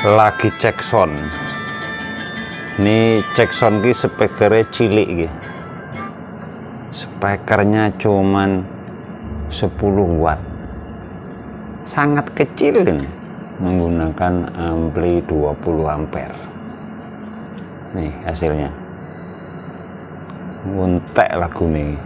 Lagi cek sound. Ini cek sound ki speakernya cilik ki. Speakernya cuman 10 watt. Sangat kecil ini. Menggunakan ampli 20 ampere. Nih hasilnya. Nguntek lagu nih.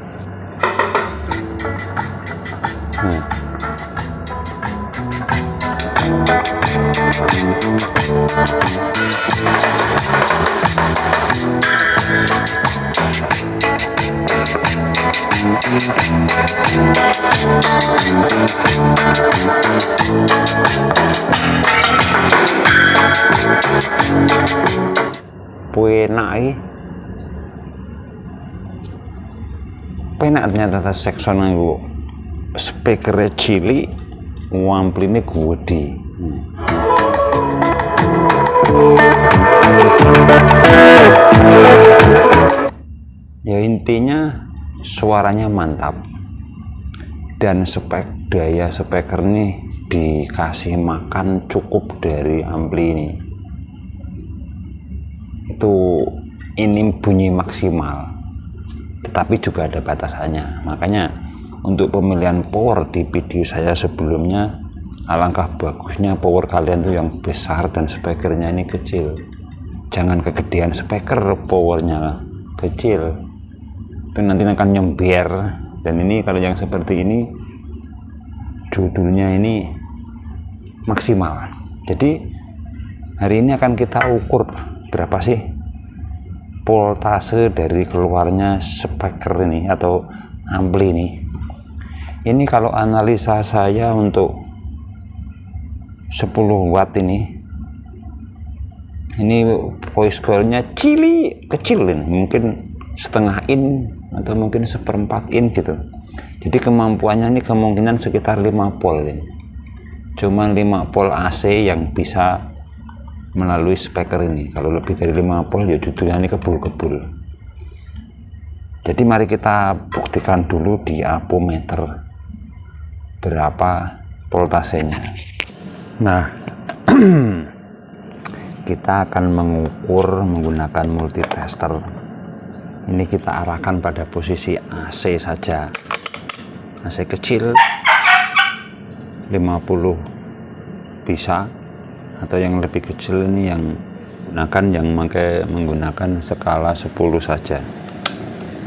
Penak ternyata sekson nganggo speaker cilik, ampline gede. Ya intinya suaranya mantap dan daya speaker nih dikasih makan cukup dari ampli ini. Ini bunyi maksimal, tetapi juga ada batasannya. Makanya untuk pemilihan power di video saya sebelumnya, alangkah bagusnya power kalian tuh yang besar dan speakernya ini kecil. Jangan kegedean speaker, powernya kecil, itu nanti akan nyember. Dan ini kalau yang seperti ini judulnya ini maksimal. Jadi hari ini akan kita ukur berapa sih voltase dari keluarnya speaker ini atau ampli ini. Ini kalau analisa saya untuk 10 watt ini voice coil-nya kecil ini, mungkin setengah in atau mungkin seperempat in gitu. Jadi kemampuannya ini kemungkinan sekitar 5 volt ini. Cuman 5 volt AC yang bisa melalui speaker ini. Kalau lebih dari 5 volt ya judulnya ini kebul-kebul. Jadi mari kita buktikan dulu di ampometer berapa voltasenya. Nah, kita akan mengukur menggunakan multitester. Ini kita arahkan pada posisi AC saja. AC kecil 50 bisa, atau yang lebih kecil ini yang menggunakan skala 10 saja.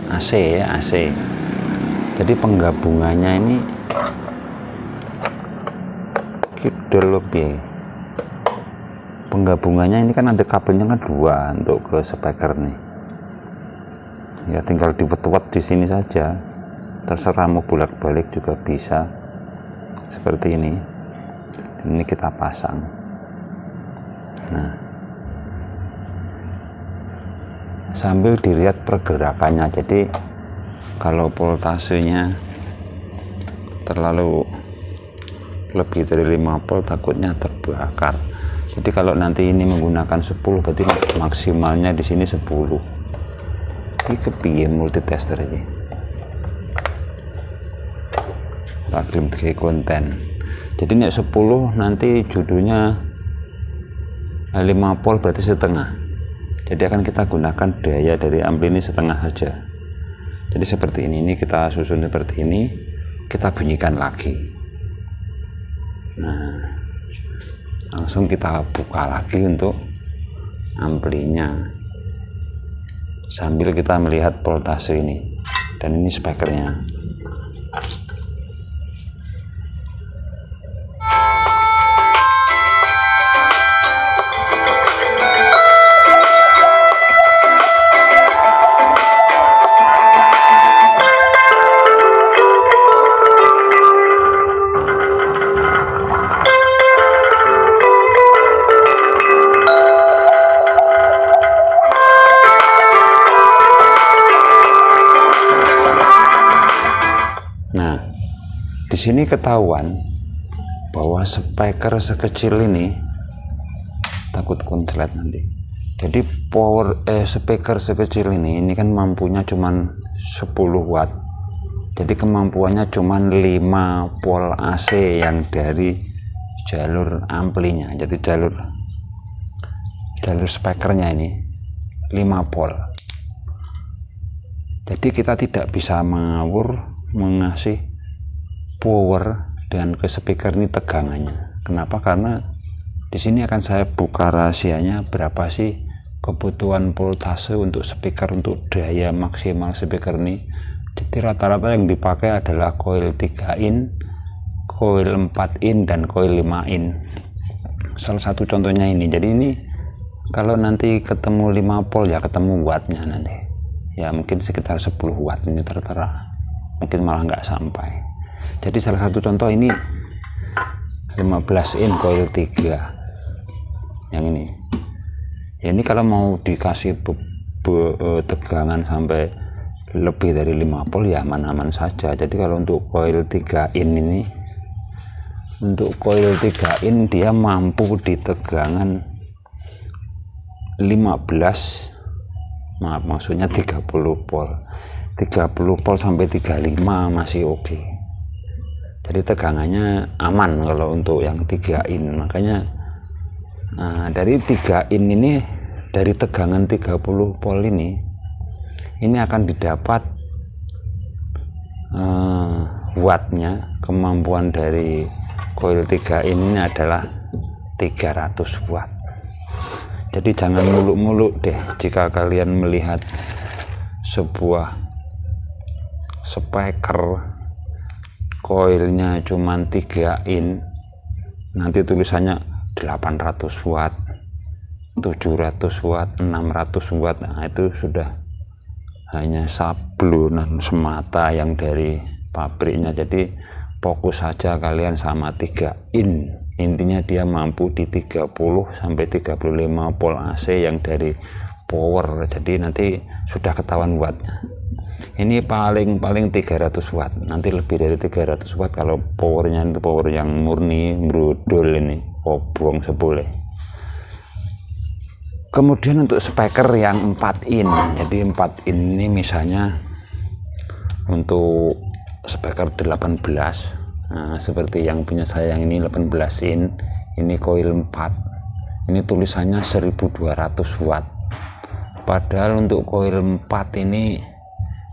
AC ya, AC. Jadi penggabungannya ini kidul lebih. Penggabungannya ini kan ada kabelnya kan 2 untuk ke speaker nih. Ya tinggal diwet-wet di sini saja. Terserah mau bolak-balik juga bisa. Seperti ini. Ini kita pasang. Nah, sambil dilihat pergerakannya. Jadi kalau voltasenya terlalu lebih dari 5 volt takutnya terbakar. Jadi kalau nanti ini menggunakan 10 berarti maksimalnya di sini 10. Ini kepiye multitester ini. Taklim ke konten. Jadi ini 10 nanti judulnya 5 volt berarti setengah. Jadi akan kita gunakan daya dari ampli ini setengah saja. Jadi seperti ini kita susun seperti ini, kita bunyikan lagi. Nah, langsung kita buka lagi untuk amplinya sambil kita melihat voltase ini. Dan ini speakernya. Di sini ketahuan bahwa speaker sekecil ini takut konslet nanti. Jadi speaker sekecil ini kan mampunya cuman 10 watt. Jadi kemampuannya cuman 5 volt AC yang dari jalur amplinya. Jadi jalur jalur spekernya ini 5 volt. Jadi kita tidak bisa mengawur mengasih power dan ke speaker ini tegangannya. Kenapa? Karena di sini akan saya buka rahasianya berapa sih kebutuhan voltase untuk speaker, untuk daya maksimal speaker ini. Jadi rata-rata yang dipakai adalah coil 3 in, coil 4 in, dan coil 5 in. Salah satu contohnya ini. Jadi ini kalau nanti ketemu 5 volt ya ketemu wattnya nanti ya mungkin sekitar 10 watt, ini tertera, mungkin malah nggak sampai. Jadi salah satu contoh ini 15 in coil 3 yang ini ya, ini kalau mau dikasih tegangan sampai lebih dari 5 volt ya aman-aman saja. Jadi kalau untuk coil 3 in ini, untuk coil 3 in dia mampu di tegangan 30 volt, 30 volt sampai 35 masih oke. Jadi tegangannya aman kalau untuk yang 3 in. Makanya dari 3 in ini, dari tegangan 30 volt ini akan didapat wattnya, kemampuan dari coil 3 in ini adalah 300 watt. Jadi jangan muluk-muluk deh jika kalian melihat sebuah speaker coilnya cuman 3 in, nanti tulisannya 800 watt, 700 watt, 600 watt. Nah itu sudah hanya sablonan semata yang dari pabriknya. Jadi fokus saja kalian sama 3 in. Intinya dia mampu di 30 sampai 35 volt AC yang dari power. Jadi nanti sudah ketahuan wattnya. Ini paling 300 watt. Nanti lebih dari 300 watt kalau powernya itu power yang murni brodol, ini obong sebule. Kemudian untuk speaker yang 4 in. Jadi 4 in ini misalnya untuk speaker 18. Nah, seperti yang punya saya yang ini 18 in, ini coil 4, ini tulisannya 1200 watt. Padahal untuk coil 4 ini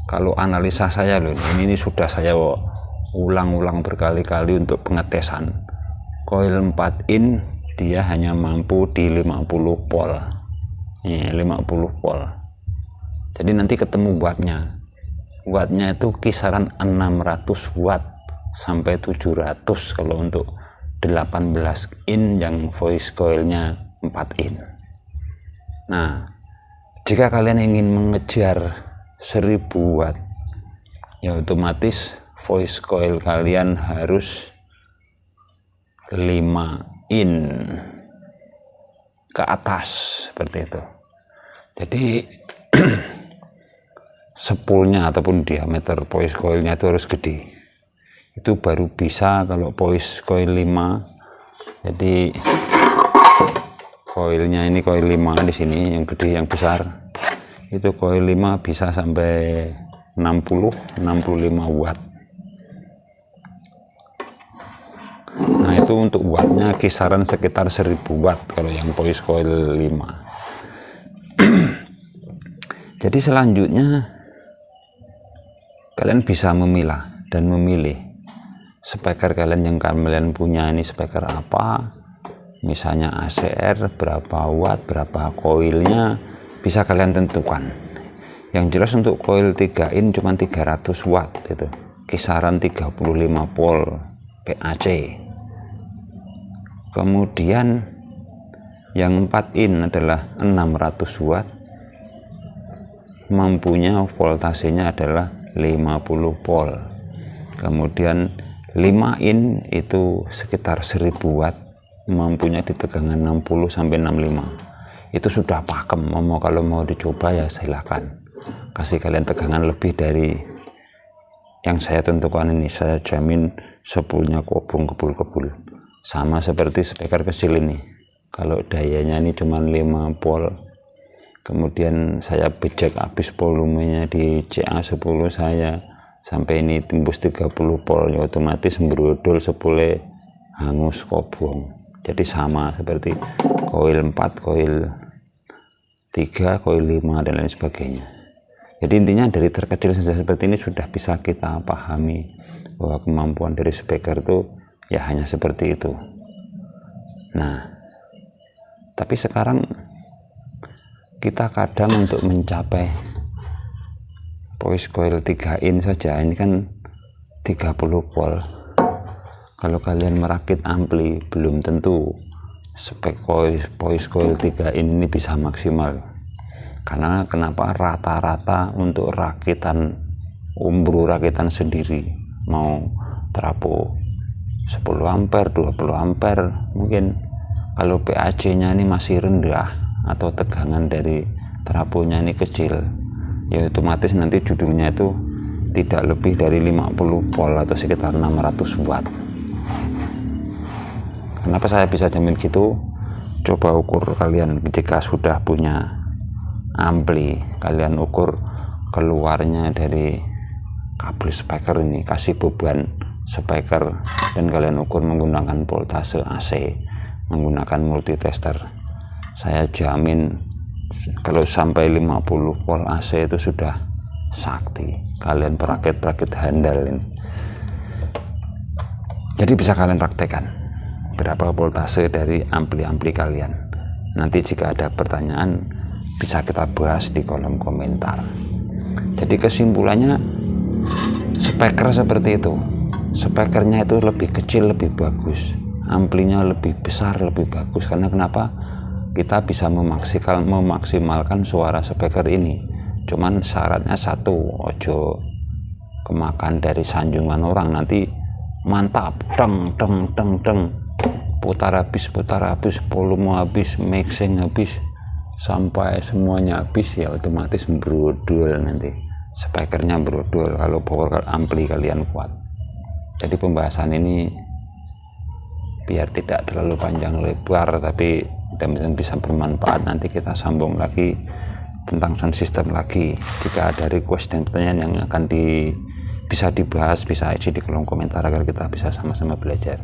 kalau analisa saya loh, ini sudah saya ulang-ulang berkali-kali untuk pengetesan. Coil 4 in dia hanya mampu di 50 volt. Ini 50 volt. Jadi nanti ketemu wattnya. Wattnya itu kisaran 600 watt sampai 700 kalau untuk 18 in yang voice coilnya 4 in. Nah, jika kalian ingin mengejar 1000 watt ya otomatis voice coil kalian harus 5 in ke atas seperti itu. Jadi spoolnya ataupun diameter voice coilnya itu harus gede. Itu baru bisa kalau voice coil 5. Jadi coilnya ini coil 5 di sini yang gede, yang besar. Itu coil 5 bisa sampai 65 watt. Nah, itu untuk wattnya kisaran sekitar 1000 watt kalau yang voice coil 5. Jadi selanjutnya kalian bisa memilah dan memilih speaker kalian yang kalian punya ini speaker apa, misalnya ACR berapa watt, berapa coilnya, bisa kalian tentukan. Yang jelas untuk coil 3 in cuma 300 watt, itu kisaran 35 volt PAC. Kemudian yang 4 in adalah 600 watt, mampunya voltasenya adalah 50 volt. Kemudian 5 in itu sekitar 1000 watt, mampunya di tegangan 60 sampai 65. Itu sudah pakem. Kalau mau dicoba ya silahkan, kasih kalian tegangan lebih dari yang saya tentukan ini. Saya jamin spoolnya kobong kebul-kebul, sama seperti speaker kecil ini. Kalau dayanya ini cuma 5 volt, kemudian saya bejek habis volumenya di CA10 saya sampai ini tembus 30 volt, ya otomatis brodol sepule hangus kobong. Jadi sama seperti coil 4, coil 3, coil 5 dan lain sebagainya. Jadi intinya dari terkecil saja seperti ini sudah bisa kita pahami bahwa kemampuan dari speaker itu ya hanya seperti itu. Nah, tapi sekarang kita kadang untuk mencapai voice coil 3 in saja, ini kan 30 volt. Kalau kalian merakit ampli belum tentu spek voice coil 3 in ini bisa maksimal. Karena kenapa? Rata-rata untuk rakitan rakitan sendiri, mau trafo 10 ampere 20 ampere, mungkin kalau PAC nya ini masih rendah atau tegangan dari trafonya ini kecil, ya otomatis nanti judulnya itu tidak lebih dari 50 volt atau sekitar 600 watt. Kenapa saya bisa jamin gitu? Coba ukur kalian jika sudah punya ampli, kalian ukur keluarnya dari kabel speaker ini, kasih beban speaker, dan kalian ukur menggunakan voltase AC, menggunakan multitester. Saya jamin kalau sampai 50 volt AC itu sudah sakti, kalian perakit-perakit handal ini. Jadi bisa kalian praktekkan berapa voltase dari ampli-ampli kalian. Nanti jika ada pertanyaan bisa kita bahas di kolom komentar. Jadi kesimpulannya, speaker seperti itu, speakernya itu lebih kecil lebih bagus, amplinya lebih besar lebih bagus. Karena kenapa? Kita bisa memaksimalkan suara speaker ini. Cuman syaratnya satu, ojo kemakan dari sanjungan orang, nanti mantap, deng deng deng deng, putar habis, volume habis, mixing habis, sampai semuanya habis, ya otomatis brodol, nanti speakernya brodol kalau power ampli kalian kuat. Jadi pembahasan ini biar tidak terlalu panjang lebar, tapi mudah-mudahan bisa bermanfaat. Nanti kita sambung lagi tentang sound system lagi. Jika ada request dan pertanyaan yang akan bisa dibahas, bisa isi di kolom komentar agar kita bisa sama-sama belajar.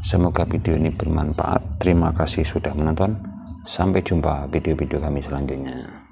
Semoga video ini bermanfaat. Terima kasih sudah menonton. Sampai jumpa video-video kami selanjutnya.